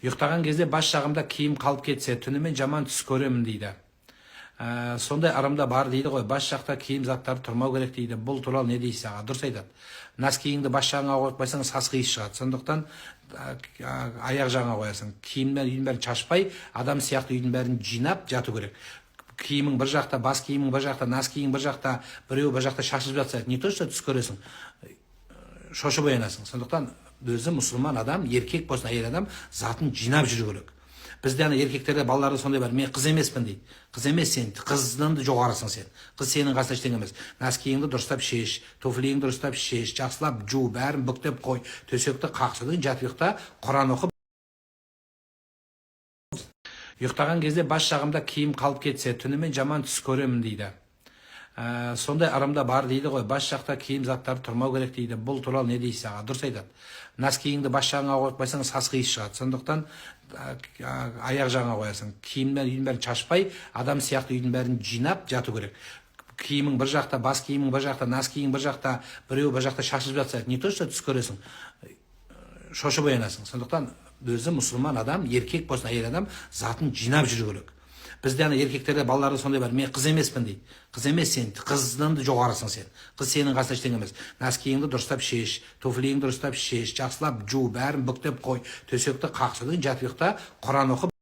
Ұйықтаған кезде бас жағымда киім қалып кетсе, түнімен жаман түс көремін дейді. Сондай арамда бар дейді ғой, бас жақта киім заттары тұрмау керек дейді. Бұл туралы не дейсіз аға? Дұрыс айтады. Нәс киімді бас жағыңа қойып қойсаң, сасық иіс шығады. Сондықтан аяқ жағыңа қоясың. Киіммен үйдің бәрін шашпай, адам сияқты үйдің бәрін жинап жату керек. Киімің бір жақта, бас киімің бір жақта, нәс киімің бір жақта, біреу бір жақта шашылып жатса, не то что түс көресің, шошып оянасың. Сондықтан өзі мұсылман адам, еркек болсын әйел адам, затын жинап жүру керек. Бізде еркектерде балаларды сондай бар, мен қыз емеспін дейді. Қыз емес сен, қыздан жоғарысың сен. Қыз сенің қасында ештеңе емес. Нәс киіміңді дұрыстап шеш, туфлиіңді дұрыстап шеш, жақсылап жу, бәрін бүктеп қой, төсекті қақсыдың, жатып ұйықта, Құран оқып. Ұйықтаған кезде бас жағымда киім қалып кетсе, түнімен жаман түс көремін дейді. Сондай арамда бар дейді ғой, бас жақта киім заттары тұрмау керек дейді. Бұл туралы не дейсіз аға? Дұрыс айтады. Нәс киімді бас жағыңа қойып қойсаң, сасық иіс шығады. Сондықтан аяқ жағыңа қоясың. Киіммен үйдің бәрін шашпай, адам сияқты үйдің бәрін жинап жату керек. Киімің бір жақта, бас киімің бір жақта, нәс киімің бір жақта, біреу бір жақта шашылып жатса, не то что түс көресің, шошып оянасың. Сондықтан өзі мұсылман адам, еркек болсын әйел адам, затын жинап жүру керек. Бізде еркектерде балаларды сондай бар, мен қыз емеспін дейді. Қыз емес сен, қыздан жоғарысың сен. Қыз сенің қасында ештеңе емес. Нәс киіміңді дұрыстап шеш, туфлиіңді дұрыстап шеш, жақсылап жу, бәрін бүктеп қой, төсекті қақсыдың, жатып ұйықта, Құран оқып